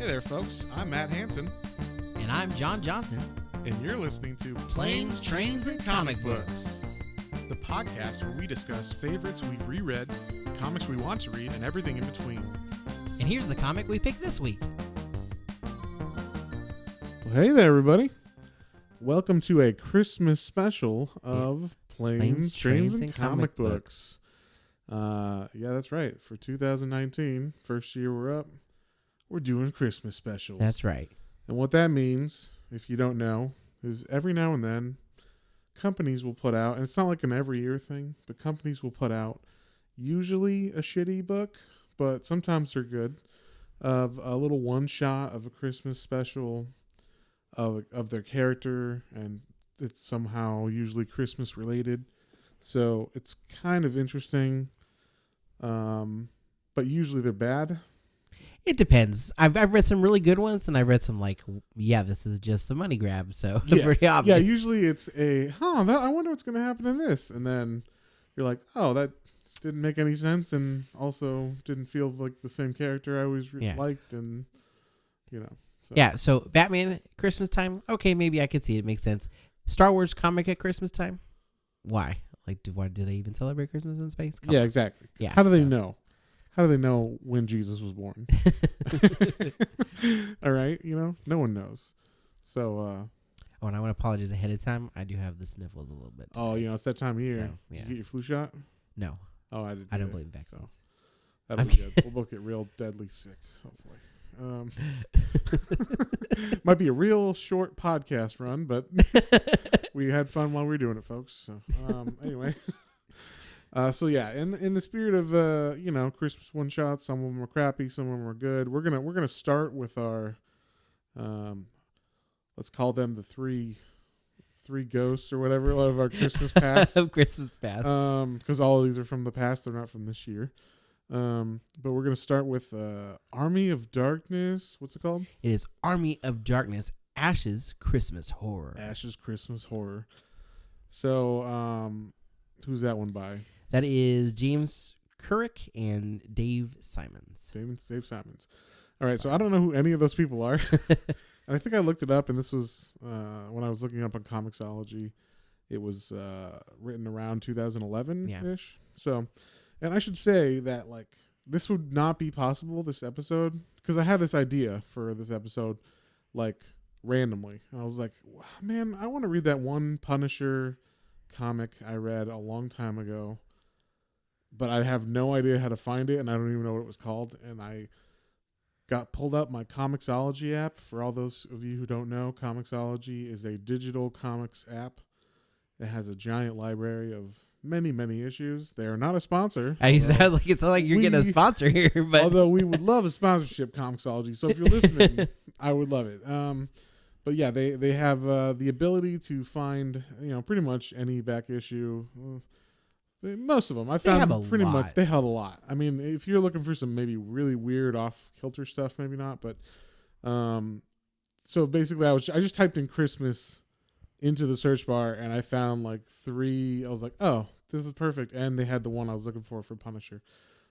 Hey there, folks. I'm Matt Hansen, And I'm John Johnson. and you're listening to Planes, Trains, and Comic Books. the podcast where we discuss favorites we've reread, comics we want to read, and everything in between. And here's the comic we picked this week. Well, hey there, everybody. Welcome to a Christmas special of Planes, Trains, and Comic Books. Yeah, that's right. For 2019, first year we're up, we're doing Christmas specials. That's right. And what that means, if you don't know, is every now and then companies will put out, and it's not like an every year thing, but companies will put out usually a shitty book, but sometimes they're good, of a little one shot of a Christmas special of their character, and it's somehow usually Christmas related. So it's kind of interesting, but usually they're bad. It depends. I've read some really good ones, and I've read some this is just a money grab. So Yes. pretty obvious. Yeah, usually it's I wonder what's going to happen in this. And then you're like, oh, that didn't make any sense, and also didn't feel like the same character I always liked, and, So. Yeah, so Batman, Christmas time, okay, maybe I could see it. It makes sense. Star Wars comic at Christmas time? Why? Why do they even celebrate Christmas in space? Come on. Exactly. Yeah. How do they know? How do they know when Jesus was born? All right, no one knows. So, and I want to apologize ahead of time. I do have the sniffles a little bit. it's that time of year. So, yeah. Did you get your flu shot? No. Oh, I didn't. I don't believe in vaccines. So that'll be good. We'll both get real deadly sick, hopefully. Might be a real short podcast run, but we had fun while we were doing it, folks. So anyway, in the spirit of Christmas one shots, some of them are crappy, some of them are good. We're gonna start with our let's call them the three ghosts or whatever of our Christmas past. Of Christmas past. Because all of these are from the past; they're not from this year. But we're going to start with Army of Darkness. What's it called? It is Army of Darkness, Ash's Christmas Horror. Ash's Christmas Horror. So, who's that one by? That is James Couric and Dave Simons. Dave Simons. All right, so I don't know who any of those people are. And I think I looked it up, and this was when I was looking up on Comixology. It was written around 2011-ish. Yeah. So... And I should say that, this would not be possible, this episode, because I had this idea for this episode, randomly. I was like, man, I want to read that one Punisher comic I read a long time ago, but I have no idea how to find it, and I don't even know what it was called. And I pulled up my Comixology app. For all those of you who don't know, Comixology is a digital comics app that has a giant library of many issues. They are not a sponsor. It's not like you're getting a sponsor here, but although we would love a sponsorship, Comixology. So if you're listening, I would love it. But yeah, they have the ability to find pretty much any back issue. Most of them I found pretty much. They have a lot. I mean, if you're looking for some maybe really weird off kilter stuff, maybe not. But so basically, I just typed in Christmas into the search bar, and I found 3. I was like, oh, this is perfect. And they had the one I was looking for Punisher.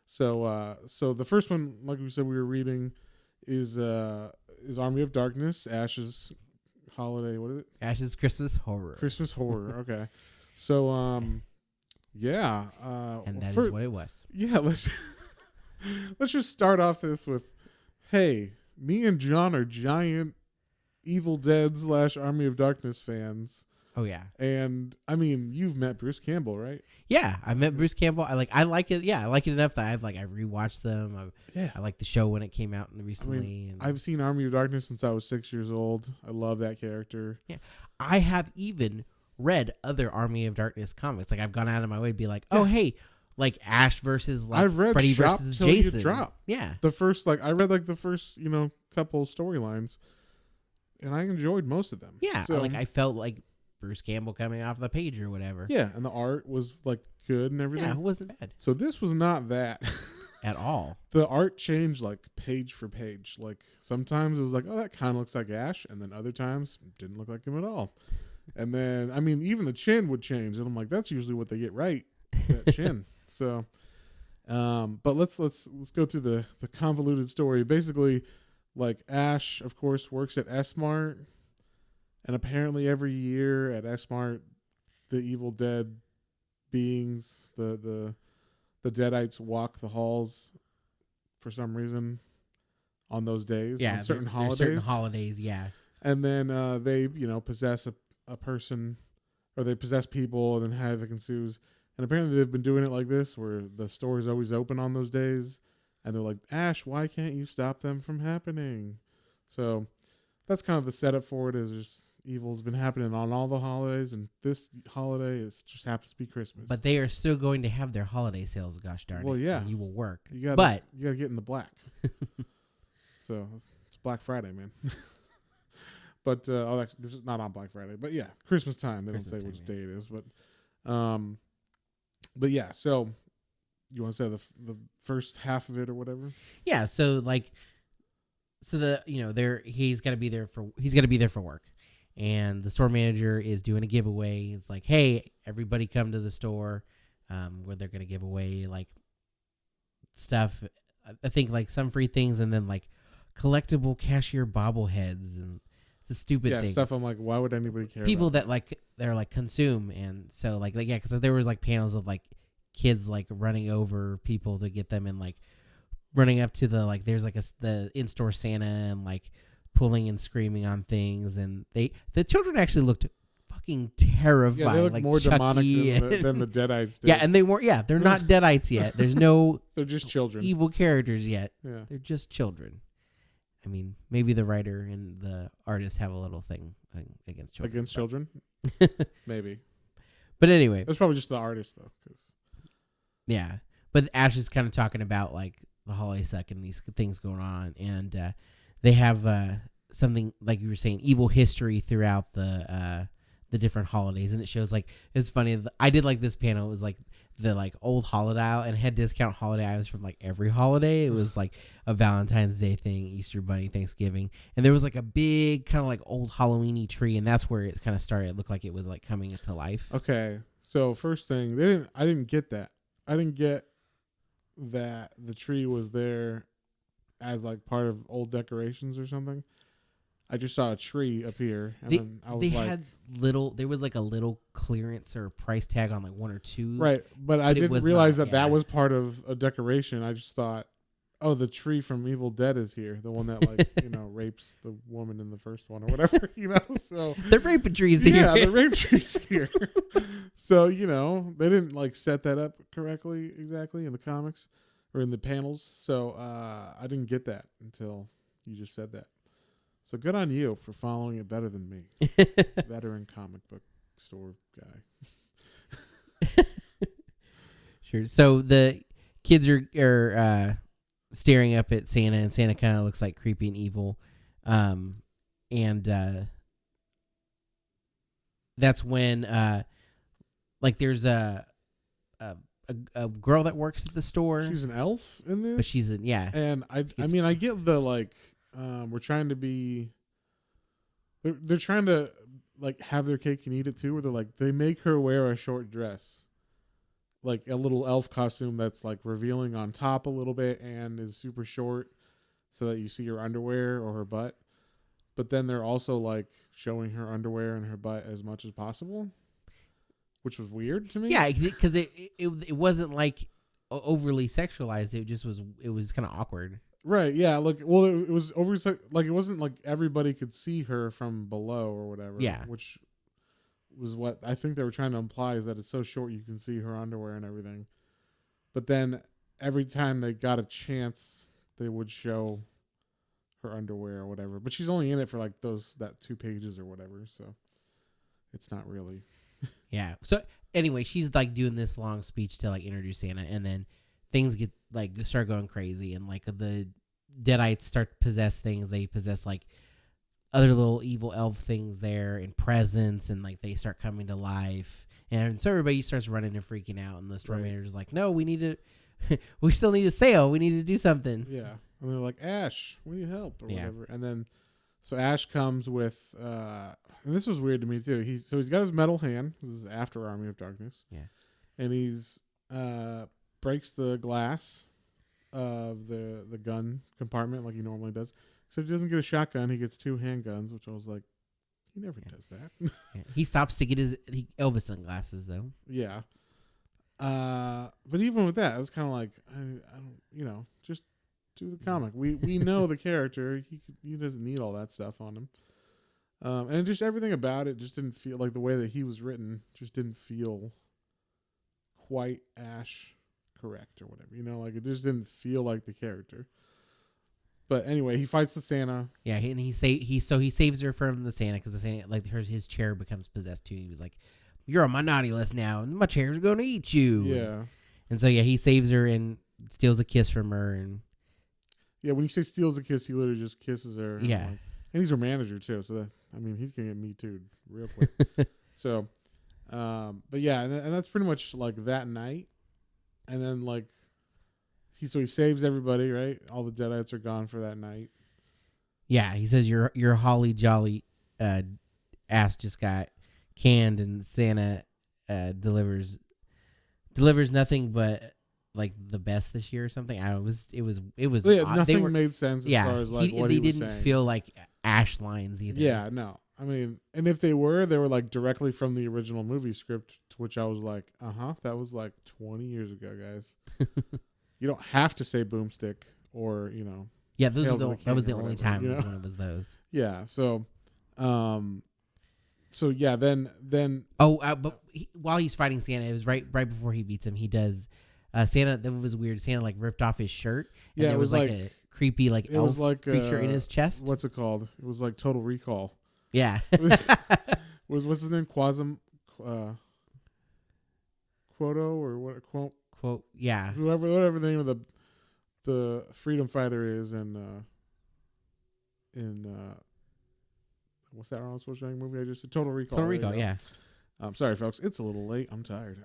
So the first one, like we said, we were reading is Army of Darkness, Ash's holiday. What is it? Ash's Christmas Horror. Christmas Horror. Okay. So yeah. And that is what it was. Yeah. Let's just start off this with, hey, me and John are giant Evil Dead / Army of Darkness fans. Oh yeah. And I mean, you've met Bruce Campbell, right? Yeah, I met Bruce Campbell. I like it. Yeah, I like it enough that I rewatched them. I like the show when it came out recently. I've seen Army of Darkness since I was 6 years old. I love that character. Yeah, I have even read other Army of Darkness comics. I've gone out of my way to be like, oh hey, Ash versus I've read Freddy Shop versus Till Jason. You Drop. Yeah, the first I read the first couple storylines. And I enjoyed most of them. Yeah, so, I felt like Bruce Campbell coming off the page or whatever. Yeah, and the art was good and everything. Yeah, it wasn't bad. So this was not that at all. The art changed page for page. Sometimes it was oh, that kind of looks like Ash, and then other times it didn't look like him at all. And then I mean, even the chin would change, and I'm like, that's usually what they get right, that chin. So, but let's go through the convoluted story. Basically, like Ash, of course, works at S-mart, and apparently every year at S-mart, the Evil Dead beings, the Deadites walk the halls for some reason on those days, on certain holidays. Certain holidays, yeah. And then they, possess a person, or they possess people, and then havoc ensues. And apparently they've been doing it like this, where the store is always open on those days. And they're like, Ash, why can't you stop them from happening? So that's kind of the setup for it, is just evil's been happening on all the holidays, and this holiday just happens to be Christmas. But they are still going to have their holiday sales, gosh darn it. Well, yeah. And you will work. You gotta get in the black. So it's Black Friday, man. But this is not on Black Friday. But yeah, Christmas time. They don't say which day it is. But yeah, so you want to say the first half of it or whatever? Yeah, so he's got to be there for work. And the store manager is doing a giveaway. It's like, hey, everybody come to the store, where they're going to give away like stuff. I think like some free things, and then like collectible cashier bobbleheads and the stupid things. Stuff. I'm like, why would anybody care? People that like they're like consume, and so like yeah, because there was like panels of like kids like running over people to get them, and like running up to the like there's like the in-store Santa, and like pulling and screaming on things, and the children actually looked fucking terrifying. Yeah, they look like more Chucky demonic than the Deadites did. Yeah, and they weren't. Yeah, they're not Deadites yet. There's no. They're just children. Evil characters yet. Yeah, they're just children. I mean, maybe the writer and the artist have a little thing against children. Against children, maybe. But anyway, that's probably just the artist though. Yeah, but Ash is kind of talking about like the holiday suck and these things going on, and they have something like you were saying, evil history throughout the different holidays, and it shows like it's funny. I did like this panel. It was like the like old holiday aisle, and had discount holiday items from like every holiday. It was like a Valentine's Day thing, Easter Bunny, Thanksgiving, and there was like a big kind of like old Halloweeny tree, and that's where it kind of started. It looked like it was like coming into life. Okay, so first thing, I didn't get that. I didn't get that the tree was there as like part of old decorations or something. I just saw a tree appear, and then I was like, there was like a little clearance or price tag on like one or two. Right, but I didn't realize that was part of a decoration. I just thought, oh, the tree from Evil Dead is here, the one that like rapes the woman in the first one or whatever. So the rape tree's here. Yeah, the rape tree's here. So they didn't like set that up correctly exactly in the comics or in the panels. So I didn't get that until you just said that. So good on you for following it better than me. Veteran comic book store guy. Sure. So the kids are staring up at Santa, and Santa kind of looks like creepy and evil. And that's when like there's a girl that works at the store. She's an elf in this? But she's And I mean I get the like we're trying to be. They're trying to like have their cake and eat it too. Where they're like they make her wear a short dress, like a little elf costume that's like revealing on top a little bit and is super short, so that you see her underwear or her butt. But then they're also like showing her underwear and her butt as much as possible, which was weird to me. Yeah, because it wasn't like overly sexualized. It was kind of awkward. Right, yeah. Look, well, it was over. Like it wasn't like everybody could see her from below or whatever. Yeah, which was what I think they were trying to imply, is that it's so short you can see her underwear and everything. But then every time they got a chance, they would show her underwear or whatever. But she's only in it for like that 2 pages or whatever, so it's not really. Yeah. So anyway, she's like doing this long speech to like introduce Santa, and then things start going crazy, and like the Deadites start to possess things. They possess like other little evil elf things there and presents, and like they start coming to life. And so everybody starts running and freaking out, and the store manager's like, "No, we still need a sale. We need to do something." Yeah, and they're like, "Ash, we need help or whatever." And then so Ash comes with, and this was weird to me too. He's got his metal hand. This is after Army of Darkness. Yeah, and he's breaks the glass of the gun compartment like he normally does. So he doesn't get a shotgun. He gets 2 handguns, which I was like, he never does that. Yeah. He stops to get his Elvis sunglasses though. Yeah. But even with that, I was kind of like, I don't, just do the comic. We know the character. He doesn't need all that stuff on him. And just everything about it just didn't feel like the way that he was written just didn't feel quite Ash correct or whatever. Like it just didn't feel like the character. But anyway, he fights the Santa. Yeah, and he saves her from the Santa because the Santa, like his chair becomes possessed too. He was like, "You're on my naughty list now, and my chair's going to eat you." Yeah. And so he saves her and steals a kiss from her, and yeah, when you say steals a kiss, he literally just kisses her. Yeah, and he's her manager too, so he's gonna get Me Too real quick. So, but yeah, and that's pretty much like that night, and then like. He saves everybody, right? All the Deadites are gone for that night. Yeah, he says your holly jolly ass just got canned, and Santa delivers nothing but like the best this year or something. I don't know. It was yeah, nothing made sense as far as like what he was didn't saying. Feel like Ash lines either. Yeah, no. I mean, and if they were like directly from the original movie script, to which I was like, that was like 20 years ago, guys. You don't have to say boomstick or, Yeah, that was the only time when it was those. Yeah, so yeah, then but while he's fighting Santa, it was right before he beats him. He does Santa. That was weird. Santa like ripped off his shirt. And yeah, it was like a creepy like it elf was like creature in his chest. What's it called? It was like Total Recall. Yeah. What's his name? Quoto or what? Quote, yeah. Whatever the name of the freedom fighter is in what's that Arnold Schwarzenegger movie I just said? Total Recall. Total Recall, yeah. Sorry, folks. It's a little late. I'm tired.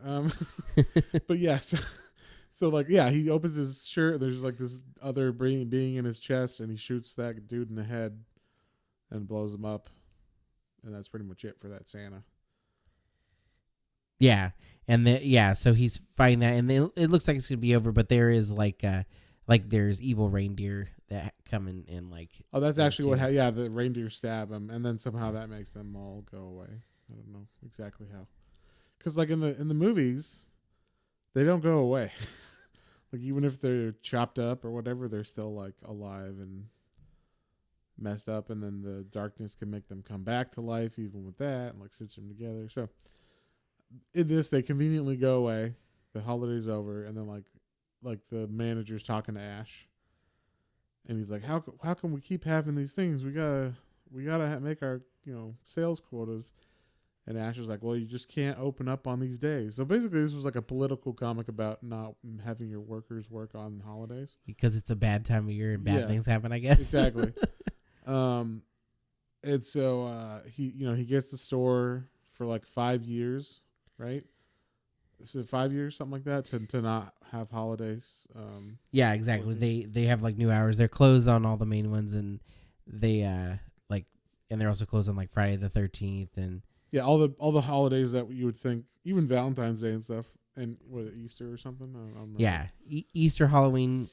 But yes. So like, yeah, he opens his shirt. There's like this other being in his chest, and he shoots that dude in the head and blows him up. And that's pretty much it for that Santa. Yeah. And so he's fighting that, and it looks like it's gonna be over. But there is like there's evil reindeer that come in and like. Oh, that's actually what. Yeah, the reindeer stab him, and then somehow that makes them all go away. I don't know exactly how, because like in the movies, they don't go away. Like even if they're chopped up or whatever, they're still like alive and messed up, and then the darkness can make them come back to life even with that, and like stitch them together. So. In this, they conveniently go away. The holiday's over, and then like the manager's talking to Ash, and he's like, "How can we keep having these things? We gotta make our sales quotas." And Ash is like, "Well, you just can't open up on these days." So basically, this was like a political comic about not having your workers work on holidays because it's a bad time of year and bad things happen. I guess exactly. And so he gets the store for like 5 years. Right? So 5 years, something like that, to not have holidays. Yeah, exactly. Working. They have like new hours. They're closed on all the main ones, and they and they're also closed on like Friday the 13th and yeah, all the holidays that you would think, even Valentine's Day and stuff, and Easter or something. I don't know. Yeah, Easter, Halloween,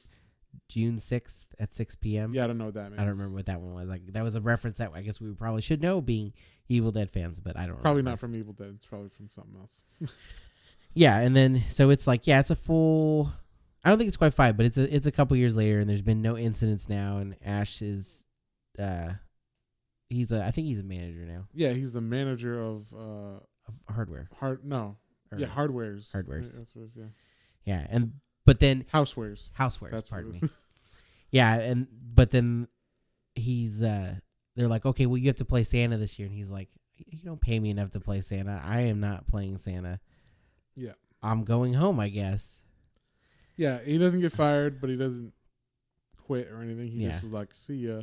June 6th at 6 p.m. Yeah, I don't know what that means. I don't remember what that one was. Like that was a reference that I guess we probably should know, being Evil Dead fans, but I don't. Probably not from Evil Dead. It's probably from something else. Yeah, and then so it's like it's a full. I don't think it's quite 5, but it's a couple years later, and there's been no incidents now, and Ash is, I think he's a manager now. Yeah, he's the manager of hardware. Hardwares. Hardwares. That's what it is. Yeah. Yeah, but then housewares. That's pardon me. Yeah, but then he's they're like, okay, well you have to play Santa this year, and he's like, you don't pay me enough to play Santa. I am not playing Santa. Yeah. I'm going home, I guess. Yeah, he doesn't get fired, but he doesn't quit or anything. He just is like, see ya.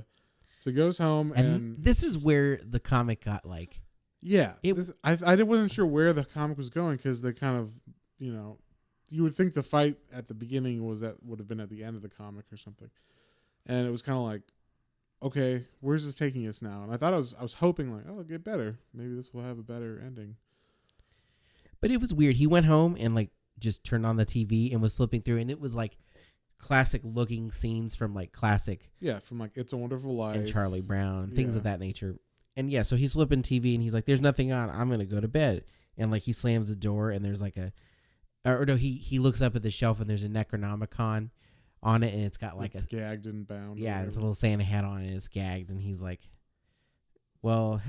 So he goes home, and this is where the comic got like. Yeah, I wasn't sure where the comic was going, because they kind of, you would think the fight at the beginning would have been at the end of the comic or something, and it was kind of like, okay, where's this taking us now? And I thought I was hoping like, oh, it'll get better. Maybe this will have a better ending. But it was weird. He went home and like just turned on the TV and was flipping through, and it was like classic looking scenes from like classic from like It's a Wonderful Life and Charlie Brown and things Yeah. of that nature. And yeah, so he's flipping TV and he's like, "There's nothing on. I'm gonna go to bed." And like he slams the door and there's like he looks up at the shelf and there's a Necronomicon on it and it's got like it's gagged and bound. yeah, it's a little Santa hat on it and it's gagged and he's like, "Well,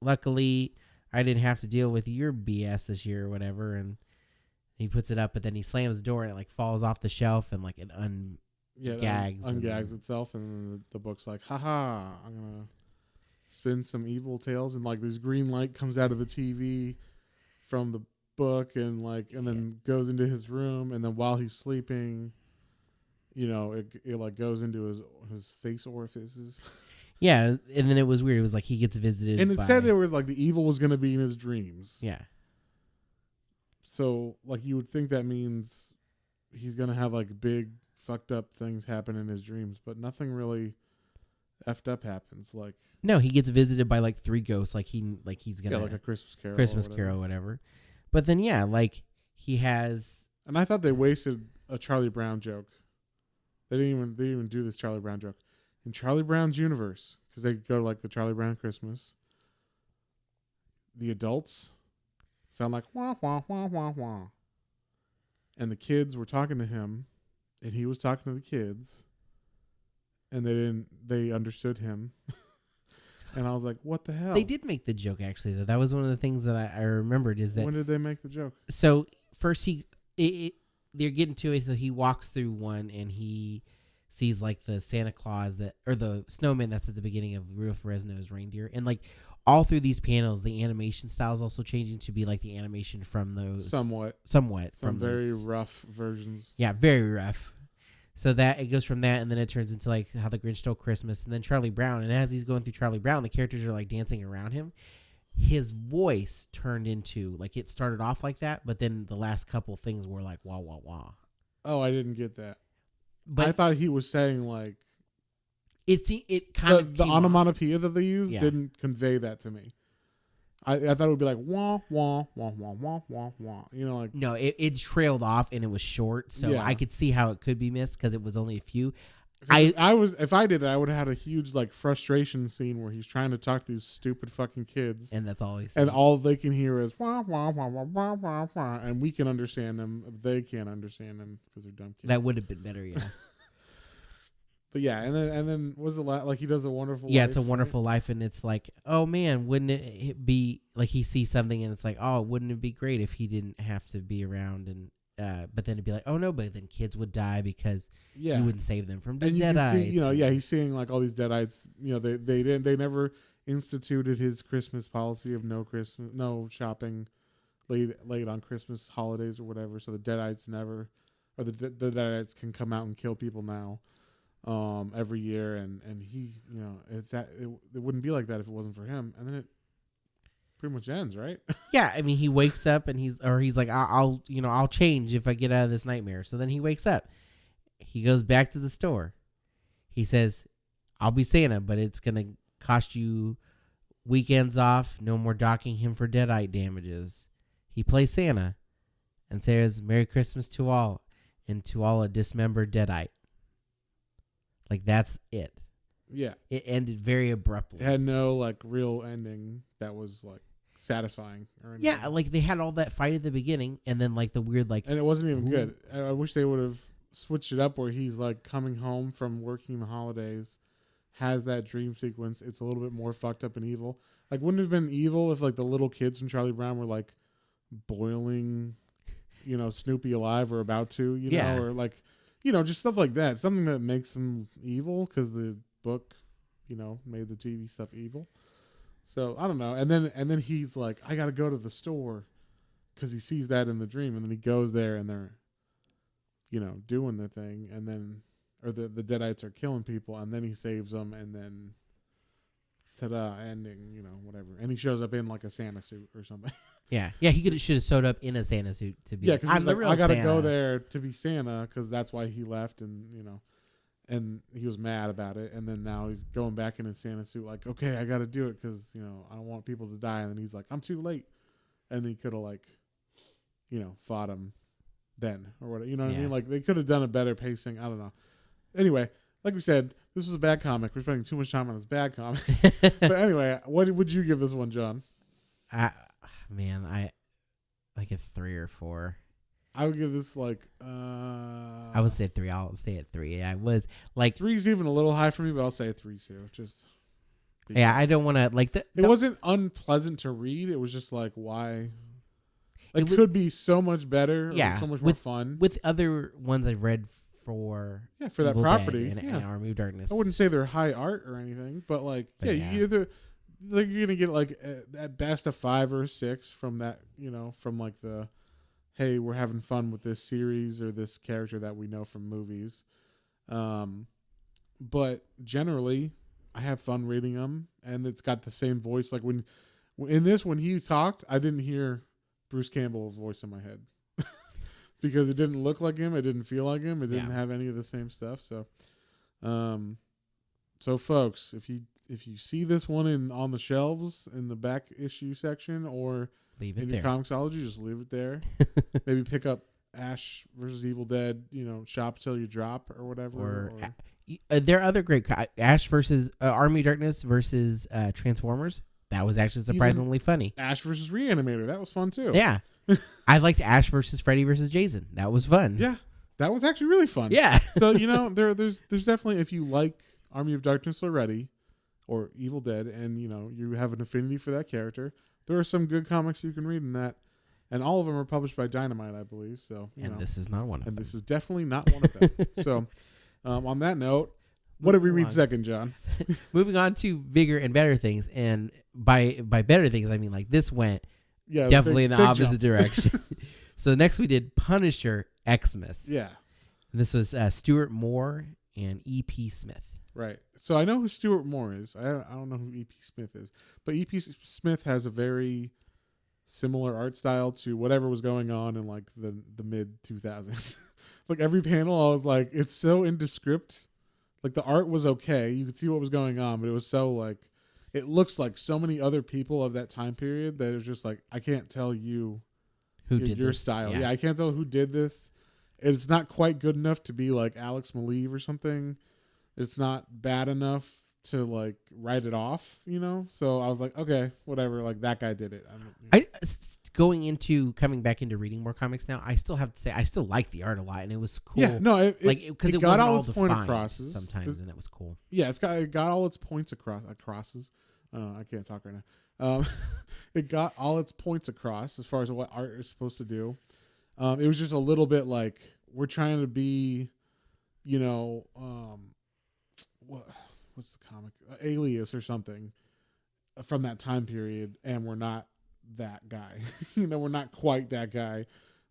luckily I didn't have to deal with your BS this year or whatever." And he puts it up, but then he slams the door and it like falls off the shelf and like it gags. Ungags itself, and then the book's like, haha, I'm gonna spin some evil tales, and like this green light comes out of the TV from the book, and then goes into his room, and then while he's sleeping, it like goes into his face orifices. Yeah, and then it was weird. It was like he gets visited, and it said there was like the evil was gonna be in his dreams. Yeah. So like you would think that means he's gonna have like big fucked up things happen in his dreams, but nothing really effed up happens. Like no, he gets visited by like 3 ghosts. Like he's gonna like a Christmas Carol, or whatever. But then like he has. And I thought they wasted a Charlie Brown joke. They didn't even do this Charlie Brown joke in Charlie Brown's universe, because they go to like the Charlie Brown Christmas. The adults sound like wah wah wah wah wah, and the kids were talking to him, and he was talking to the kids, and they understood him. And I was like, what the hell? They did make the joke, actually, though. That was one of the things that I remembered is that... When did they make the joke? So, first they're getting to it, so he walks through one, and he sees, like, the Santa Claus or the snowman that's at the beginning of Rudolph the Red-Nosed Reindeer. And, like, all through these panels, the animation style is also changing to be, like, the animation from those... Somewhat. Some from very rough versions. Yeah, very rough. So that it goes from that, and then it turns into like How the Grinch Stole Christmas, and then Charlie Brown. And as he's going through Charlie Brown, the characters are like dancing around him. His voice turned into like it started off like that, but then the last couple things were like wah wah wah. Oh, I didn't get that. But I thought he was saying like it kind of the onomatopoeia that they used didn't convey that to me. I thought it would be like wah wah wah wah wah wah wah. Like no, it trailed off and it was short, so I could see how it could be missed because it was only a few. If I did it, I would have had a huge like frustration scene where he's trying to talk to these stupid fucking kids, and that's all he's saying. And all they can hear is wah wah wah wah wah wah wah, and we can understand them. They can't understand them because they're dumb kids. That would have been better, yeah. But yeah, and then was it like he does A Wonderful Life? Yeah, It's a Wonderful Life, and it's like, oh man, wouldn't it be like he sees something and it's like, oh, wouldn't it be great if he didn't have to be around? And but then it'd be like, oh no, but then kids would die because you wouldn't save them from the Deadites. He's seeing like all these Deadites. They never instituted his Christmas policy of no shopping late on Christmas holidays or whatever. So the Deadites never, or the Deadites can come out and kill people now. Every year, and he, it wouldn't be like that if it wasn't for him. And then it pretty much ends, right? Yeah, I mean, he wakes up and he's like, I'll change if I get out of this nightmare. So then he wakes up, he goes back to the store. He says, I'll be Santa, but it's gonna cost you weekends off. No more docking him for Deadite damages. He plays Santa and says, "Merry Christmas to all, and to all a dismembered Deadite." Like, that's it. Yeah. It ended very abruptly. It had no, like, real ending that was, like, satisfying. Or anything. Yeah, like, they had all that fight at the beginning, and then, like, the weird, like... And it wasn't even good. I wish they would have switched it up where he's, like, coming home from working the holidays, has that dream sequence. It's a little bit more fucked up and evil. Like, wouldn't it have been evil if, like, the little kids from Charlie Brown were, like, boiling, Snoopy alive or about to, know? Or, like... just stuff like that. Something that makes them evil because the book, made the TV stuff evil. So I don't know. And then he's like, I got to go to the store because he sees that in the dream. And then he goes there and they're, doing their thing. And then, or the Deadites are killing people. And then he saves them. And then, ta-da, ending, whatever. And he shows up in like a Santa suit or something. Yeah, he should have showed up in a Santa suit to be. Yeah, because like, I gotta go there to be Santa because that's why he left, and and he was mad about it, and then now he's going back in a Santa suit, like, okay, I gotta do it because I don't want people to die, and then he's like, I'm too late, and he could have fought him then or whatever. You know what I Yeah. mean? Like they could have done a better pacing. I don't know. Anyway, like we said, this was a bad comic. We're spending too much time on this bad comic. But anyway, what would you give this one, John? I like a 3 or 4. I would give this like I would say 3. I'll stay at 3. I was like 3's even a little high for me, but I'll say 3 too. Just yeah, I don't want to like it wasn't unpleasant to read. It was just like why it could be so much better. Yeah, or so much more fun with other ones I've read for that Evil property Dead and Army of Darkness. I wouldn't say they're high art or anything, but like But you either like you're gonna get like at best a 5 or a 6 from that, from like the hey, we're having fun with this series or this character that we know from movies. But generally, I have fun reading them, and it's got the same voice. Like when he talked, I didn't hear Bruce Campbell's voice in my head because it didn't look like him, it didn't feel like him, it didn't have any of the same stuff. So, folks, if you see this one on the shelves in the back issue section or leave it in there. your Comixology, just leave it there. Maybe pick up Ash versus Evil Dead, shop till you drop or whatever. Or there are other great Ash versus Army of Darkness versus Transformers. That was actually surprisingly funny. Ash versus Reanimator, that was fun too. Yeah, I liked Ash versus Freddy versus Jason. That was fun. Yeah, that was actually really fun. Yeah. So there's definitely, if you like Army of Darkness already or Evil Dead, and you have an affinity for that character, there are some good comics you can read in that, and all of them are published by Dynamite, I believe. So, this is not one of them. And this is definitely not one of them. So, on that note, what did we read second, John? Moving on to bigger and better things, and by better things, I mean like this went definitely in the opposite direction. So next we did Punisher Xmas. Yeah. And this was Stuart Moore and E.P. Smith. Right. So I know who Stuart Moore is. I don't know who E.P. Smith is. But E.P. Smith has a very similar art style to whatever was going on in like the mid 2000s. Like every panel, I was like, it's so indescript. Like the art was okay. You could see what was going on, but it was so like, it looks like so many other people of that time period that it was just like, I can't tell you who did your this. style. Yeah, I can't tell who did this. It's not quite good enough to be like Alex Maleev or something. It's not bad enough to like write it off, So I was like, okay, whatever. Like that guy did it. Coming back into reading more comics now, I still have to say I still like the art a lot, and it was cool. Yeah, no, because it got wasn't all its point defined acrosses sometimes, and that was cool. Yeah, it got all its points acrosses. I can't talk right now. It got all its points across as far as what art is supposed to do. It was just a little bit like we're trying to be, what's the comic? Alias or something from that time period, and we're not that guy. We're not quite that guy,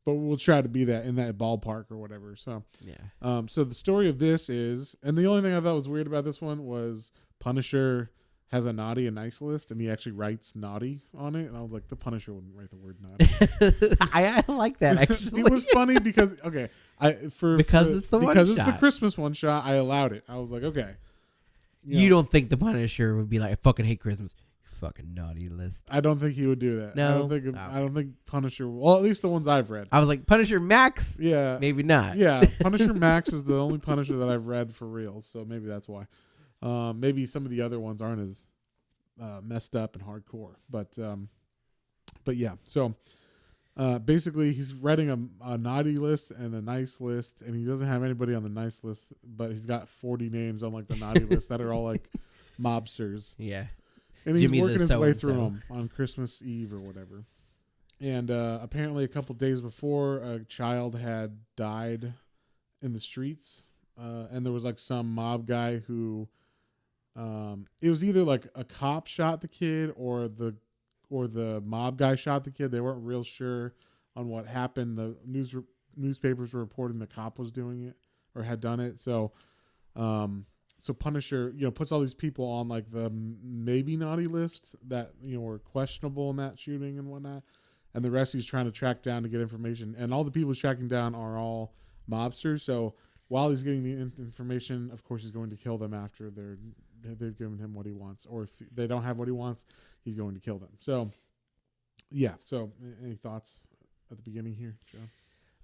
but we'll try to be that in that ballpark or whatever. So yeah. So the story of this is, and the only thing I thought was weird about this one was Punisher has a naughty and nice list, and he actually writes naughty on it, and I was like, the Punisher wouldn't write the word naughty. I like that actually. It was funny because it's the Christmas one shot. I allowed it. I was like, okay. You don't think the Punisher would be like, I fucking hate Christmas. You fucking naughty list. I don't think he would do that. No. I don't think Punisher, well, at least the ones I've read. I was like, Punisher Max? Yeah. Maybe not. Yeah. Punisher Max is the only Punisher that I've read for real. So maybe that's why. Maybe some of the other ones aren't as messed up and hardcore. But yeah. So basically he's writing a naughty list and a nice list, and he doesn't have anybody on the nice list, but he's got 40 names on like the naughty list that are all like mobsters. Yeah. And he's working his way through them on Christmas Eve or whatever. And apparently a couple days before, a child had died in the streets. And there was like some mob guy who, it was either like a cop shot the kid or the mob guy shot the kid. They weren't real sure on what happened. The newspapers were reporting the cop was doing it or had done it. So Punisher, puts all these people on like the maybe naughty list that, were questionable in that shooting and whatnot. And the rest he's trying to track down to get information. And all the people he's tracking down are all mobsters. So while he's getting the information, of course, he's going to kill them after they've given him what he wants. Or if they don't have what he wants, he's going to kill them. So, yeah. So any thoughts at the beginning here, John?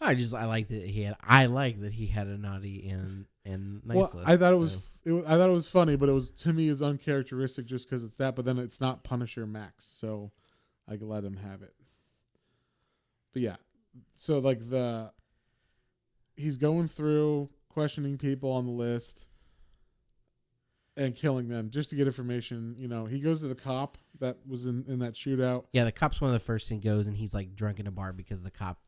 I like that he had a naughty and nice list. I thought I thought it was funny, but it was, to me, is uncharacteristic just because it's that. But then it's not Punisher Max, so I could let him have it. But yeah, so like he's going through questioning people on the list and killing them just to get information. You know, he goes to the cop that was in that shootout. Yeah, the cop's one of the first thing goes, and he's like drunk in a bar because the cop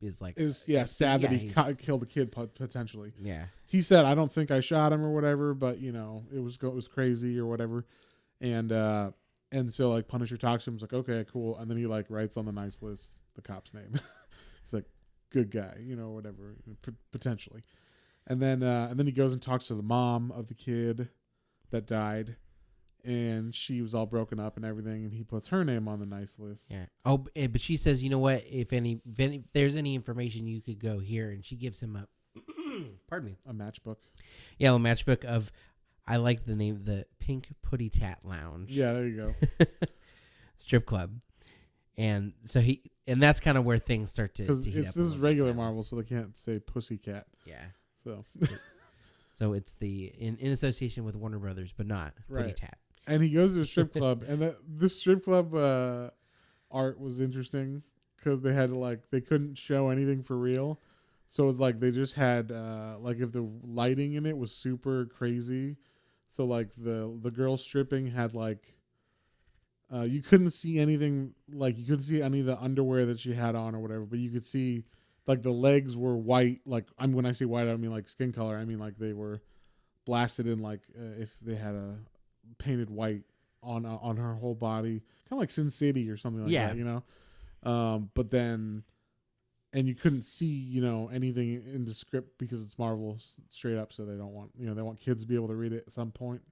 is like sad that he killed a kid potentially. Yeah, he said, "I don't think I shot him or whatever, but you know, it was crazy or whatever." And so like Punisher talks to him, he's like, "Okay, cool," and then he like writes on the nice list the cop's name. He's like, "Good guy," you know, whatever, potentially. And then he goes and talks to the mom of the kid that died, and she was all broken up and everything, and he puts her name on the nice list. Yeah. Oh, but she says, you know what? If there's any information, you could go here, and she gives him a pardon me, a matchbook. Yeah, a matchbook of, I like the name, the Pink Putty Tat Lounge. Yeah, there you go. Strip club. And so that's kind of where things start to heat up. Because this is regular Marvel, so they can't say Pussycat. Yeah. So so it's in association with Warner Brothers, but not Putty Tat. And he goes to a strip club, and this strip club art was interesting because they had to they couldn't show anything for real, so it was like they just had if the lighting in it was super crazy, so like the girl stripping had you couldn't see anything, you couldn't see any of the underwear that she had on or whatever, but you could see the legs were white. When I say white, I don't mean skin color. I mean they were blasted in if they had a painted white on her whole body, kind of like Sin City or something like that, you know. But then, and you couldn't see anything in the script because it's Marvel straight up, so they don't want they want kids to be able to read it at some point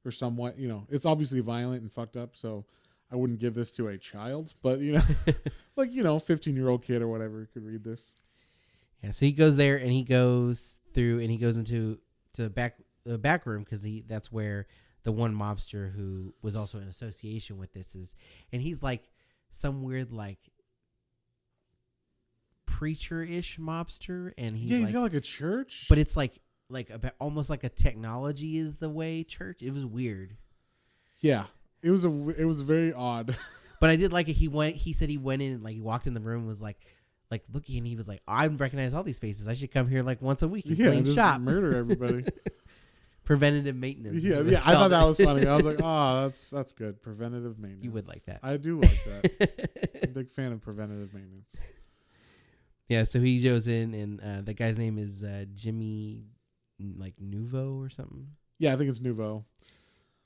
or somewhat. It's obviously violent and fucked up, so I wouldn't give this to a child, but 15-year-old kid or whatever could read this. Yeah, so he goes there and he goes through and he goes into the back room because that's where the one mobster who was also in association with this is, and he's like some weird preacher-ish mobster, and he's got a church, but it's almost like a technology is the way church. It was weird. Yeah, it was very odd. But I did like it. He said he went in and he walked in the room and was looking, and he was like, I recognize all these faces. I should come here once a week and clean shop, murder everybody. Preventative maintenance. Yeah. I thought that was funny. I was like, oh, that's good. Preventative maintenance. You would like that. I do like that. I'm a big fan of preventative maintenance. Yeah. So he goes in, and the guy's name is Jimmy, Nouveau or something. Yeah, I think it's Nouveau.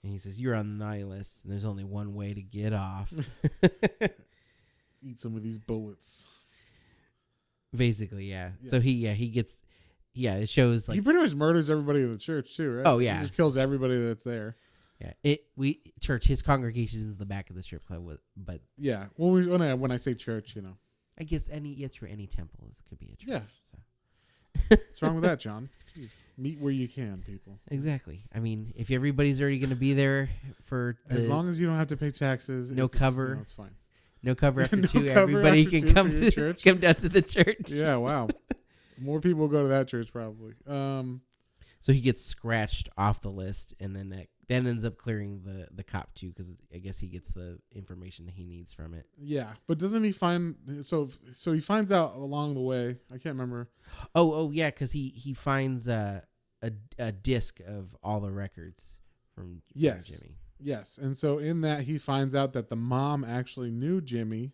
And he says, "You're on the naughty list, and there's only one way to get off." Eat some of these bullets. Basically, yeah. So he gets. Yeah, it shows he pretty much murders everybody in the church too, right? Oh yeah, he just kills everybody that's there. Yeah, his congregation is in the back of the strip club, but yeah. When I say church, I guess any temple could be a church. Yeah. So. What's wrong with that, John? Jeez. Meet where you can, people. Exactly. I mean, if everybody's already going to be there as long as you don't have to pay taxes, no cover, it's fine. No cover after no 2. Cover everybody after can 2 come down to the church. Yeah. Wow. More people go to that church probably. So he gets scratched off the list, and then that ends up clearing the cop too, because I guess he gets the information that he needs from it. Yeah, but doesn't he find so he finds out along the way? I can't remember. Oh yeah, because he finds a disc of all the records from Jimmy. Yes, and so in that he finds out that the mom actually knew Jimmy,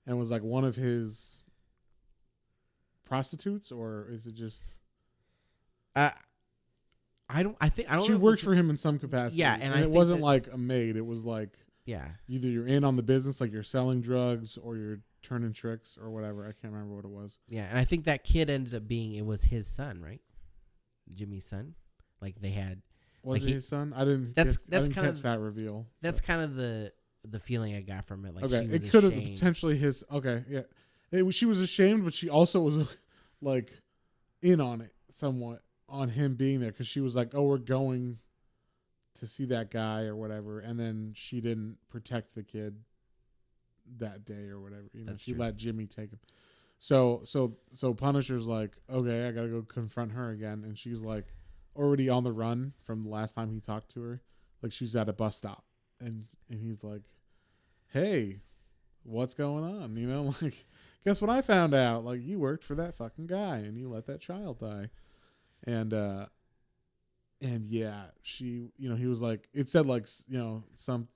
and was one of his prostitutes, or is it just? I don't. She worked for him in some capacity. Yeah, and it wasn't a maid. It was either you're in on the business, you're selling drugs, or you're turning tricks or whatever. I can't remember what it was. Yeah, and I think that kid ended up being it was his son, right? Jimmy's son. They had. Was it his son? I didn't. That's I didn't kind catch of that reveal. That's kind of the feeling I got from it. Okay, she was it could have ashamed. potentially his. Okay, yeah, she was ashamed, but she also was in on it somewhat, on him being there, because she was like, "Oh, we're going to see that guy or whatever," and then she didn't protect the kid that day or whatever. She let Jimmy take him. So Punisher's like, okay, I gotta go confront her again, and she's like already on the run from the last time he talked to her. Like she's at a bus stop, and he's like, hey, what's going on? You know, like, guess what I found out? Like, you worked for that fucking guy, and you let that child die, and yeah, she, you know, he was like, it said like, you know, some.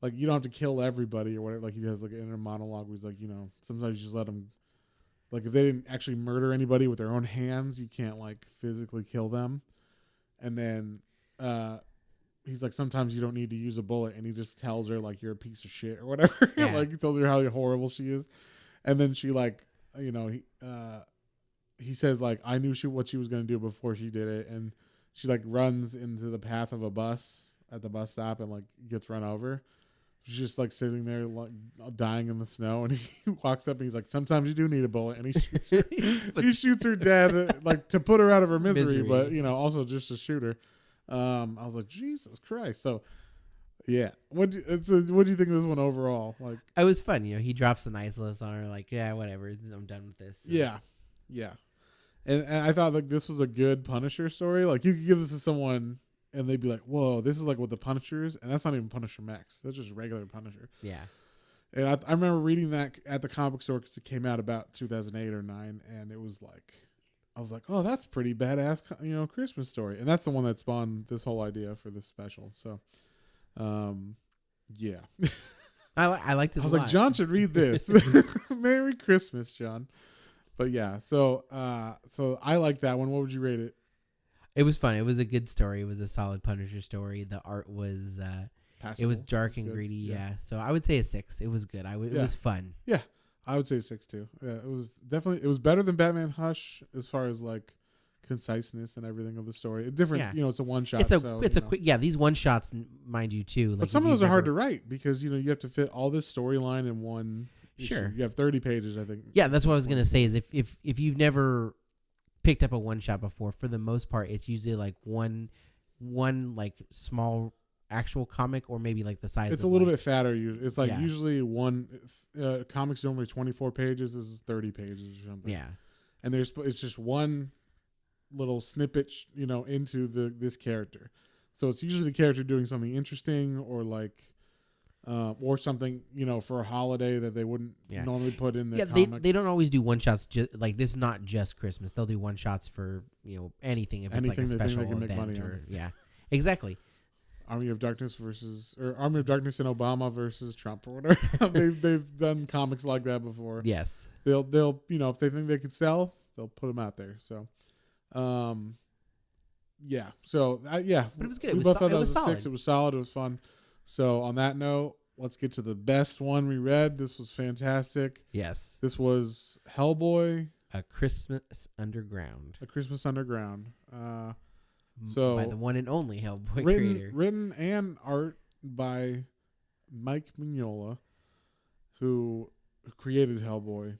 Like, you don't have to kill everybody or whatever. Like, he has, like, an inner monologue where he's like, you know, sometimes you just let them, like, if they didn't actually murder anybody with their own hands, you can't, like, physically kill them. And then he's like, sometimes you don't need to use a bullet. And he just tells her, like, you're a piece of shit or whatever. Yeah. Like, he tells her how horrible she is. And then she, like, you know, he says, like, I knew what she was going to do before she did it. And she, like, runs into the path of a bus at the bus stop and, like, gets run over. She's just like sitting there, like dying in the snow, and he walks up and he's like, "Sometimes you do need a bullet," and he shoots her. He shoots her dead, like to put her out of her misery, but you know, also just to shoot her. I was like, Jesus Christ! So, yeah, what do you think of this one overall? Like, it was fun. You know, he drops a nice list on her, like, yeah, whatever, I'm done with this. So. Yeah, and I thought like this was a good Punisher story. Like, you could give this to someone. And they'd be like, whoa, this is like what the Punisher is. And that's not even Punisher Max. That's just regular Punisher. Yeah. And I remember reading that at the comic store because it came out about 2008 or 9. And it was like, I was like, oh, that's pretty badass, you know, Christmas story. And that's the one that spawned this whole idea for this special. So, yeah. I liked it I was like, John should read this. Merry Christmas, John. But yeah, so I like that one. What would you rate it? It was fun. It was a good story. It was a solid Punisher story. The art was it was dark and gritty. Yeah. So I would say a 6. It was good. It was fun. Yeah, I would say 6 too. Yeah, it was better than Batman Hush as far as like conciseness and everything of the story. Different, yeah. You know, it's a one shot. It's a quick. Yeah, these one shots, mind you, too. Like, but some of those are hard to write because you know you have to fit all this storyline in one. Sure. You have 30 pages, I think. Yeah, that's what I was gonna say. Is if you've never picked up a one shot before, for the most part it's usually like one like small actual comic, or maybe like the size it's of a little like, bit fatter. It's like usually one comics normally 24 pages. This is 30 pages or something. Yeah, and it's just one little snippet, you know, into this character. So it's usually the character doing something interesting or like or something, you know, for a holiday that they wouldn't normally put in the comic. They don't always do one shots. Like, this is not just Christmas. They'll do one shots for, you know, anything if it's like a special event or yeah, exactly. Army of Darkness and Obama versus Trump or whatever. they've done comics like that before. Yes, they'll you know, if they think they could sell, they'll put them out there. So, yeah. So yeah, but it was good. We both thought that was a 6. It was solid. It was fun. So on that note, let's get to the best one we read. This was fantastic. Yes. This was Hellboy, A Christmas Underground. So by the one and only Hellboy creator. Written and art by Mike Mignola, who created Hellboy.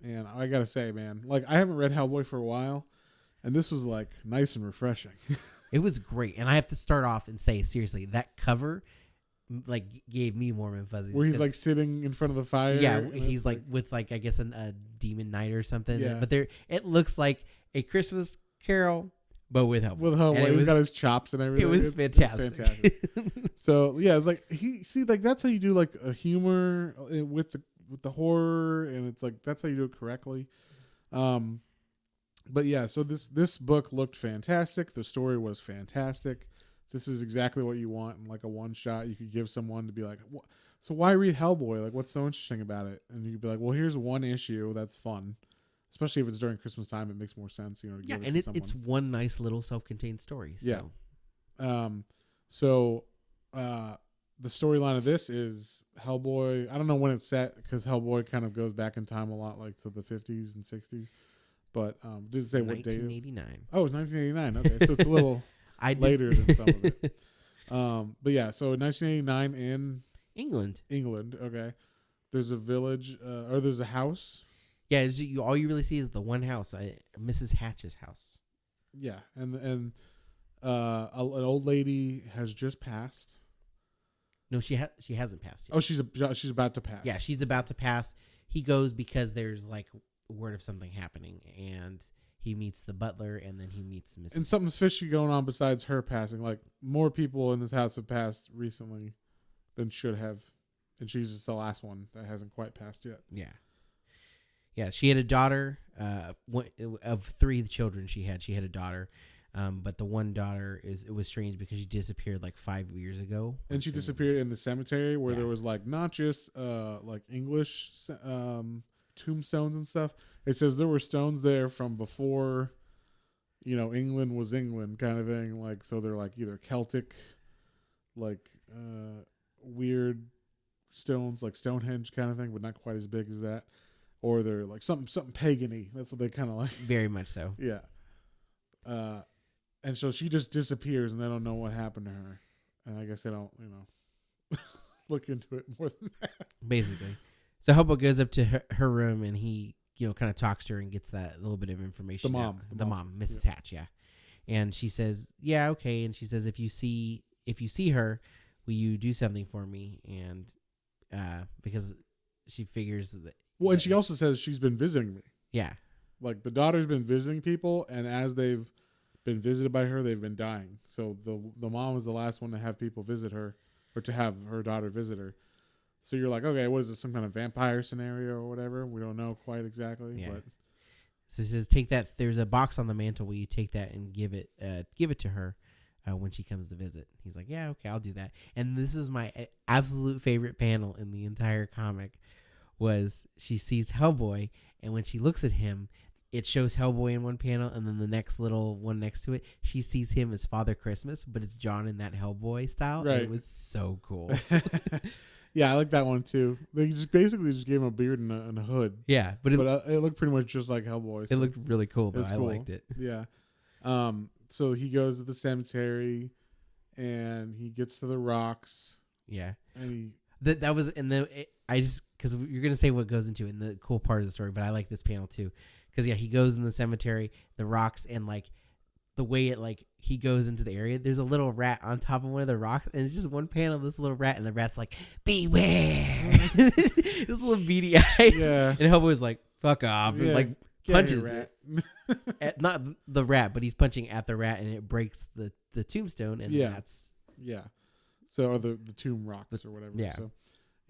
And I got to say, man, like, I haven't read Hellboy for a while, and this was like nice and refreshing. It was great. And I have to start off and say, seriously, that cover like gave me warm and fuzzies. Where he's like sitting in front of the fire. Yeah, he's like with like, I guess a demon knight or something. Yeah. But it looks like a Christmas Carol, but with Hellboy. With Hellboy, he's got his chops and everything. It was fantastic. So yeah, it's like like that's how you do like a humor with the horror, and it's like that's how you do it correctly. But yeah, so this book looked fantastic. The story was fantastic. This is exactly what you want in like a one shot. You could give someone to be like, so why read Hellboy? Like, what's so interesting about it? And you could be like, well, here's one issue that's fun, especially if it's during Christmas time. It makes more sense, you know. To give it to someone. It's one nice little self-contained story. So. Yeah. So the storyline of this is Hellboy. I don't know when it's set because Hellboy kind of goes back in time a lot, like to the 50s and 60s. But did it say what date? 1989. Oh, it's 1989. Okay, so it's a little later than some of it. But yeah, so 1989 in England. Okay, there's a village or there's a house. Yeah, all you really see is the one house, Mrs. Hatch's house. Yeah, and an old lady has just passed. No, she hasn't passed yet. Oh, she's about to pass. Yeah, she's about to pass. He goes because there's like word of something happening, and he meets the butler, and then he meets Mrs. And something's fishy going on besides her passing. Like, more people in this house have passed recently than should have. And she's just the last one that hasn't quite passed yet. Yeah. Yeah, she had a daughter. Of 3 children she had a daughter. But the one daughter it was strange because she disappeared like 5 years ago. And she disappeared in the cemetery where there was like not just like English tombstones and stuff. It says there were stones there from before, England was England kind of thing. Like, so they're like either Celtic, like weird stones, like Stonehenge kind of thing, but not quite as big as that. Or they're like something pagan-y. That's what they kind of like. Very much so. Yeah. And so she just disappears, and they don't know what happened to her. And I guess they don't, look into it more than that. Basically. So Hobo goes up to her room, and he, kind of talks to her and gets that little bit of information. The mom, Mrs. Hatch, yeah. And she says, yeah, okay. And she says, if you see her, will you do something for me? And because she figures that. Well, and she also says she's been visiting me. Yeah. Like, the daughter's been visiting people, and as they've been visited by her, they've been dying. So the mom was the last one to have people visit her, or to have her daughter visit her. So you're like, okay, what is this, some kind of vampire scenario or whatever? We don't know quite exactly. Yeah. But. So it says, take that. There's a box on the mantle. Will you take that and give it to her when she comes to visit? He's like, yeah, okay, I'll do that. And this is my absolute favorite panel in the entire comic. Was she sees Hellboy, and when she looks at him, it shows Hellboy in one panel, and then the next little one next to it, she sees him as Father Christmas, but it's John in that Hellboy style. Right. And it was so cool. Yeah, I like that one too. They just basically gave him a beard and a hood. Yeah, but it looked pretty much just like Hellboy. So it looked really cool, though. I liked it. Yeah. So he goes to the cemetery, and he gets to the rocks. Yeah. And that was because you're gonna say what goes into it in the cool part of the story, but I like this panel too, because he goes in the cemetery, the rocks, and like the way it like he goes into the area. There's a little rat on top of one of the rocks, and it's just one panel of this little rat, and the rat's like, "Beware!" This little beady eyes. Yeah. And Hellboy's like, "Fuck off!" And like punches it. Not the rat, but he's punching at the rat, and it breaks the tombstone, and that's So or the tomb rocks or whatever. Yeah.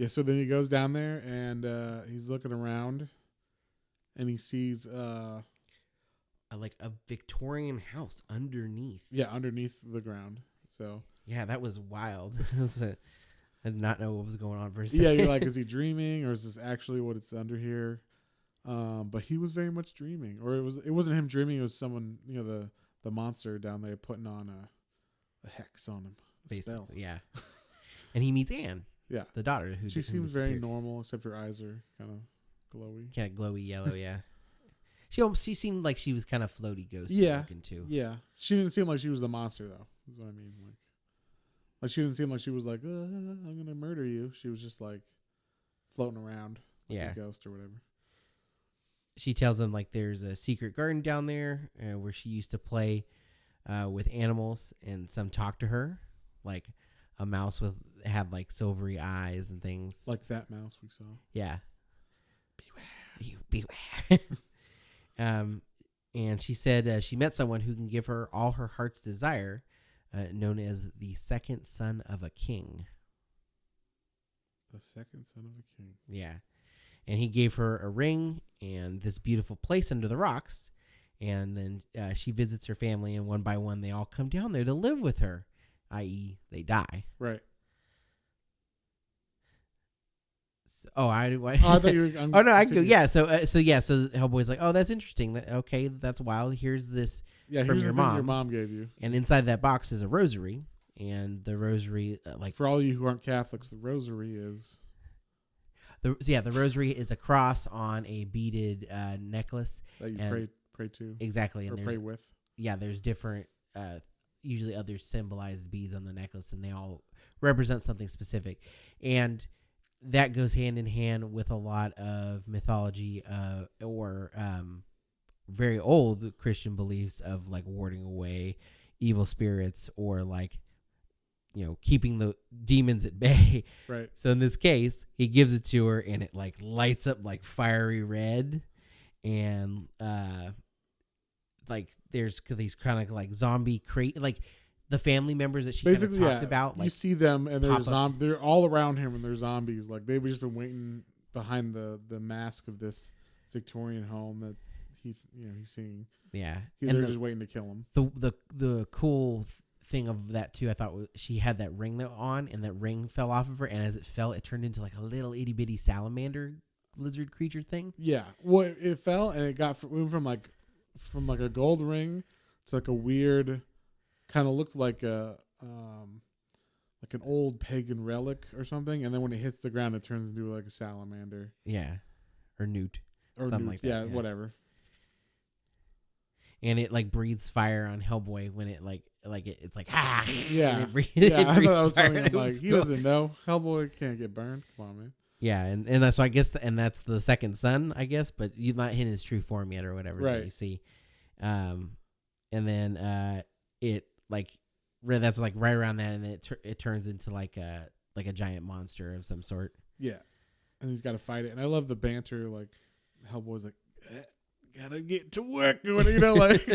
So then he goes down there, and he's looking around, and he sees like a Victorian house underneath. Yeah, underneath the ground. So yeah, that was wild. I did not know what was going on for a second. Yeah, you're like, is he dreaming, or is this actually what it's under here? But he was very much dreaming, or it wasn't him dreaming. It was someone, the monster down there putting on a hex on him. Basically, yeah. And he meets Anne. Yeah, the daughter. She seems very normal, except her eyes are kind of glowy. Kind of glowy yellow, yeah. She seemed like she was kind of floaty ghosty looking too. Yeah, she didn't seem like she was the monster though. Is what I mean. Like she didn't seem like she was like, I'm gonna murder you. She was just like floating around, like a ghost or whatever. She tells him like there's a secret garden down there where she used to play with animals, and some talk to her, like a mouse had like silvery eyes and things, like that mouse we saw. Yeah. Beware. And she said she met someone who can give her all her heart's desire, known as the second son of a king. The second son of a king. Yeah. And he gave her a ring and this beautiful place under the rocks. And then she visits her family, and one by one, they all come down there to live with her, i.e., they die. Right. I thought you were. Oh no, I can go. Yeah, so Hellboy's like, oh, that's interesting. Okay, that's wild. Here's this from your mom. Your mom gave you. And inside that box is a rosary, and the rosary, for all you who aren't Catholics, the rosary is. The rosary is a cross on a beaded necklace that you pray to. Exactly, and pray with. Yeah, there's different, usually other symbolized beads on the necklace, and they all represent something specific, and that goes hand in hand with a lot of mythology or very old Christian beliefs of like warding away evil spirits, or like, keeping the demons at bay. Right. So in this case, he gives it to her, and it like lights up like fiery red, and like there's these kind of like zombie like the family members that she basically talked about. Like, you see them and pop they're all around him and they're zombies. Like they've just been waiting behind the mask of this Victorian home that he's seeing. Yeah, They're just waiting to kill him. The cool thing of that too, I thought she had that ring on, and that ring fell off of her, and as it fell, it turned into like a little itty bitty salamander lizard creature thing. Yeah, well, it fell and it went from a gold ring to like a weird, kind of looked like a like an old pagan relic or something, and then when it hits the ground, it turns into like a salamander. Yeah, or newt, or something like that. Yeah, whatever. And it like breathes fire on Hellboy when it it's like yeah, and it yeah. I thought that was fire, funny. I'm like, he doesn't know. Hellboy can't get burned. Come on, man. Yeah, and that's so I guess that's the second son, I guess, but you're not in his true form yet or whatever that you see. And then it like that's like right around that, and it turns into like a giant monster of some sort. Yeah, and he's got to fight it, and I love the banter. Like Hellboy's like, gotta get to work, or like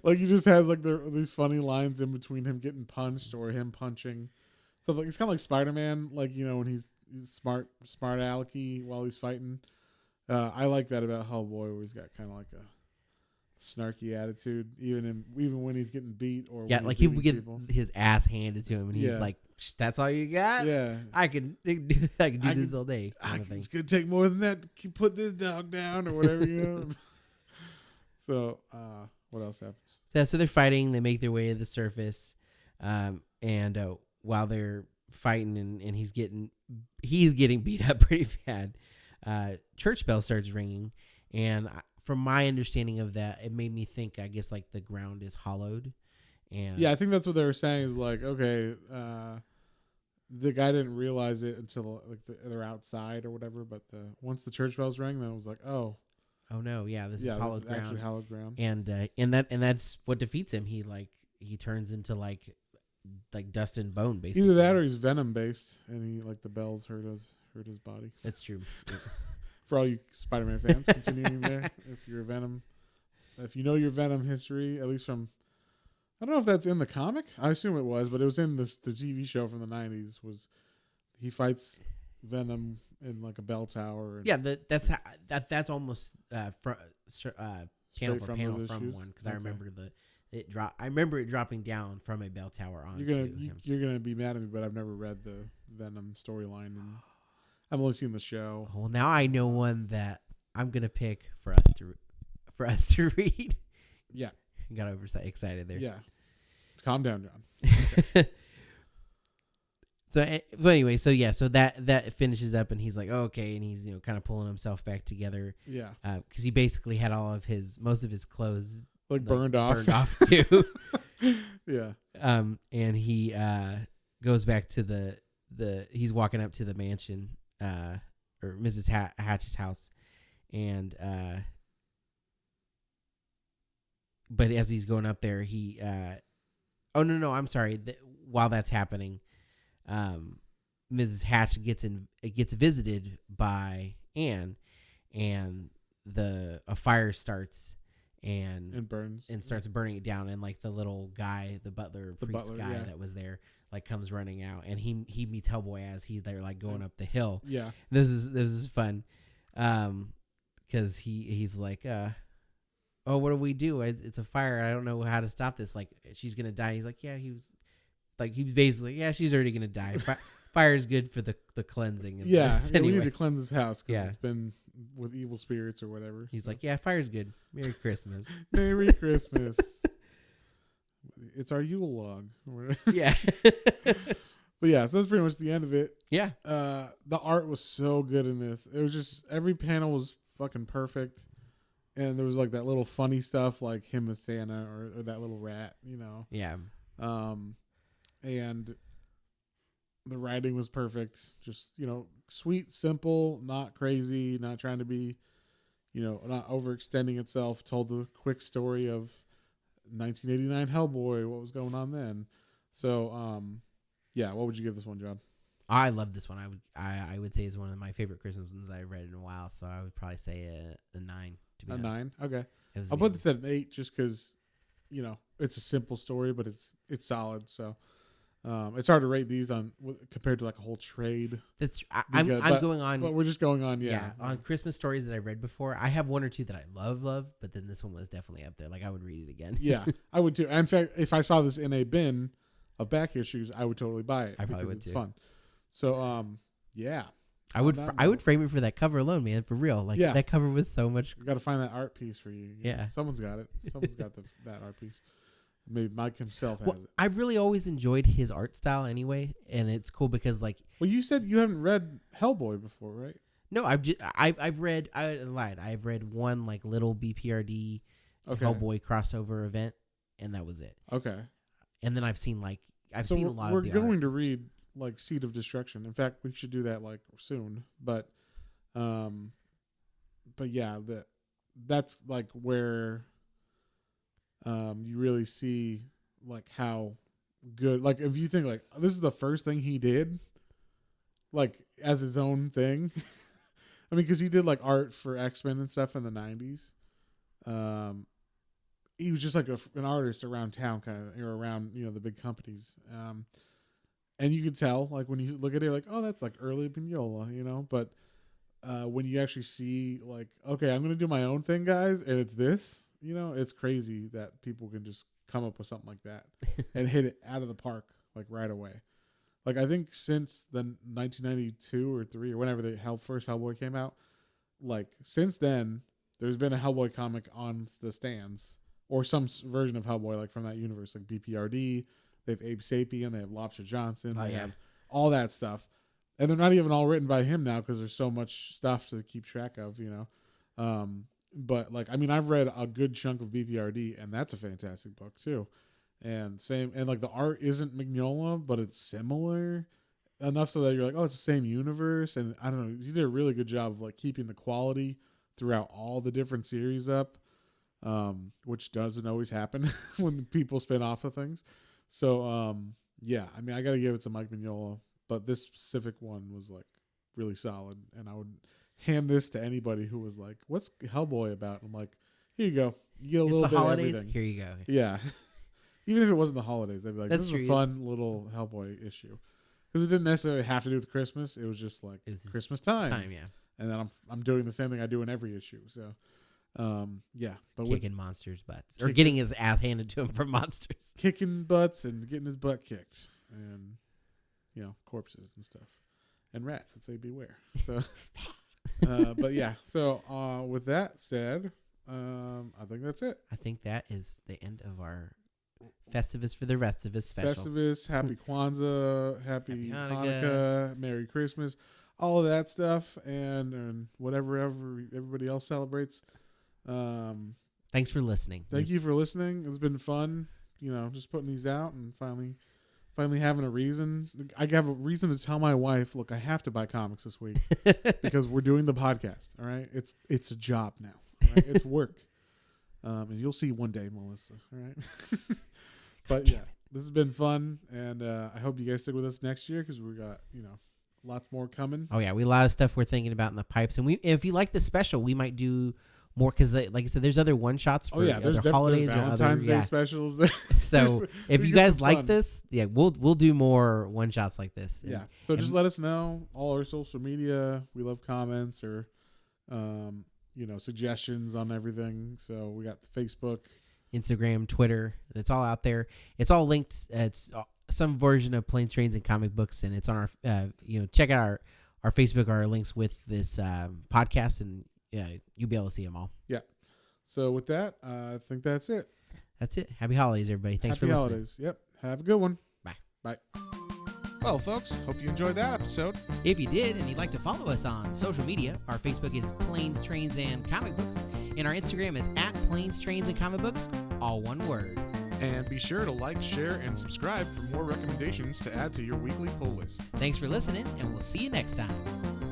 like he just has like these funny lines in between him getting punched or him punching. Stuff like it's kind of like Spider-Man, like when he's smart alecky while he's fighting. I like that about Hellboy, where he's got kind of like a snarky attitude, even when he's getting beat or like he would get his ass handed to him, and he's like, "That's all you got? Yeah, I can do this all day." It's gonna take more than that to put this dog down or whatever, So, what else happens? So they're fighting. They make their way to the surface, and while they're fighting and he's getting beat up pretty bad, church bell starts ringing, and from my understanding of that, it made me think, I guess, like the ground is hollowed. And yeah, I think that's what they were saying is like, okay, the guy didn't realize it until like they're outside or whatever, but once the church bells rang, then it was like, oh no, yeah, this is hollowed ground. Actually hallowed ground. And that's what defeats him. He turns into like dust and bone, basically. Either that or he's venom based, and he like the bells hurt his body. That's true. For all you Spider-Man fans, continuing there, if you know your Venom history, at least from, I don't know if that's in the comic. I assume it was, but it was in the TV show from the 90s. Was he fights Venom in like a bell tower? Yeah, that's almost panel for panel from one, because I remember I remember it dropping down from a bell tower onto him. You're gonna be mad at me, but I've never read the Venom storyline, and I've only seen the show. Well, now I know one that I'm gonna pick for us to read. Yeah, got excited there. Yeah, calm down, John. Okay. So that finishes up, and he's like, oh, okay, and he's kind of pulling himself back together. Yeah, because he basically had most of his clothes burned off too. Yeah. And he goes back to he's walking up to the mansion, or Mrs. Hatch's house, and but as he's going up there, he I'm sorry. While that's happening, Mrs. Hatch gets visited by Anne, and a fire starts and burns and starts burning it down, and like the little guy, the priest guy that was there, like comes running out, and he meets Hellboy as they're like going up the hill. Yeah, this is fun, because he's like, oh, what do we do? It's a fire. I don't know how to stop this. Like, she's gonna die. He's like, yeah, he's basically, yeah, she's already gonna die. Fire is good for the cleansing. Yeah, anyway. We need to cleanse his house because it's been with evil spirits or whatever. He's like, yeah, fire's good. Merry Christmas. Merry Christmas. It's our Yule log. Yeah. But yeah, so that's pretty much the end of it. Yeah. The art was so good in this. It was just, every panel was fucking perfect. And there was like that little funny stuff, like him as Santa or that little rat, Yeah. And the writing was perfect. Just, sweet, simple, not crazy, not trying to be, not overextending itself. Told the quick story of 1989 Hellboy, what was going on then. So, yeah, what would you give this one, John? I love this one. I would say is one of my favorite Christmas ones I've read in a while. So I would probably say a 9. To be honest. 9. Okay. I'll put this at an 8 just because, it's a simple story, but it's solid. So it's hard to rate these on compared to like a whole trade. I'm going on. But we're just going on. Yeah. On Christmas stories that I've read before. I have one or two that I love, but then this one was definitely up there. Like I would read it again. Yeah, I would too. In fact, if I saw this in a bin of back issues, I would totally buy it. I probably would it's too. fun. So yeah. I would frame it for that cover alone, man. For real, like that cover was so much. We got to find that art piece for you. Yeah, someone's got it. Someone's got that art piece. Maybe Mike himself has it. I've really always enjoyed his art style anyway, and it's cool because like. Well, you said you haven't read Hellboy before, right? No, I've read. I lied. I've read one like little BPRD Hellboy crossover event, and that was it. Okay. And then I've seen a lot. We're of the going art. to read like Seed of Destruction. In fact, we should do that like soon. But yeah, that's like where you really see like how good. Like if you think like this is the first thing he did, like as his own thing. I mean, because he did like art for X-Men and stuff in the 90s. He was just like an artist around town, kind of, or around the big companies. And you can tell, like when you look at it, like, oh, that's like early Mignola, But when you actually see, like, okay, I'm gonna do my own thing, guys, and it's this, it's crazy that people can just come up with something like that and hit it out of the park like right away. Like I think since the 1992 or 3 or whenever the first Hellboy came out, like since then there's been a Hellboy comic on the stands or some version of Hellboy like from that universe, like BPRD. They have Abe Sapien, they have Lobster Johnson, they have all that stuff, and they're not even all written by him now because there's so much stuff to keep track of, But like, I mean, I've read a good chunk of BPRD, and that's a fantastic book too. And like the art isn't Mignola, but it's similar enough so that you're like, oh, it's the same universe. And I don't know, he did a really good job of like keeping the quality throughout all the different series up, which doesn't always happen when people spin off of things. So yeah, I mean, I got to give it to Mike Mignola, but this specific one was like really solid, and I would hand this to anybody who was like, "What's Hellboy about?" I'm like, "Here you go, you get a little bit of everything." Here you go. Yeah, even if it wasn't the holidays, I'd be like, "This is a fun little Hellboy issue," because it didn't necessarily have to do with Christmas. It was just like Christmas time. Yeah. And then I'm doing the same thing I do in every issue. So. Yeah, but kicking monsters' butts or getting his ass handed to him from monsters, kicking butts and getting his butt kicked, and corpses and stuff, and rats that say beware. So, but yeah. So with that said, I think that's it. I think that is the end of our Festivus for the rest of us special. Festivus, Happy Kwanzaa, Happy Hanukkah, Merry Christmas, all of that stuff, and whatever everybody else celebrates. Thanks for listening. Thank you for listening. It's been fun, just putting these out and finally having a reason. I have a reason to tell my wife, look, I have to buy comics this week because we're doing the podcast. All right. It's a job now. Right? It's work. And you'll see one day, Melissa. All right. But yeah, this has been fun. And, I hope you guys stick with us next year because we got, lots more coming. Oh yeah. We a lot of stuff we're thinking about in the pipes, and if you like the special, we might do more because, like I said, there's other one shots for other holidays or Valentine's Day specials. So if you guys like this, we'll do more one shots like this. Yeah. So just let us know. All our social media. We love comments or, suggestions on everything. So we got Facebook, Instagram, Twitter. It's all out there. It's all linked. It's some version of Planes, Trains, and Comic Books, and it's on our. Check out our Facebook. Our links with this podcast and. Yeah, you'll be able to see them all. Yeah. So with that, I think that's it. That's it. Happy holidays, everybody. Thanks for listening. Happy holidays. Yep. Have a good one. Bye. Bye. Well, folks, hope you enjoyed that episode. If you did and you'd like to follow us on social media, our Facebook is Planes, Trains, and Comic Books, and our Instagram is @Planes, Trains, and Comic Books, all one word. And be sure to like, share, and subscribe for more recommendations to add to your weekly pull list. Thanks for listening, and we'll see you next time.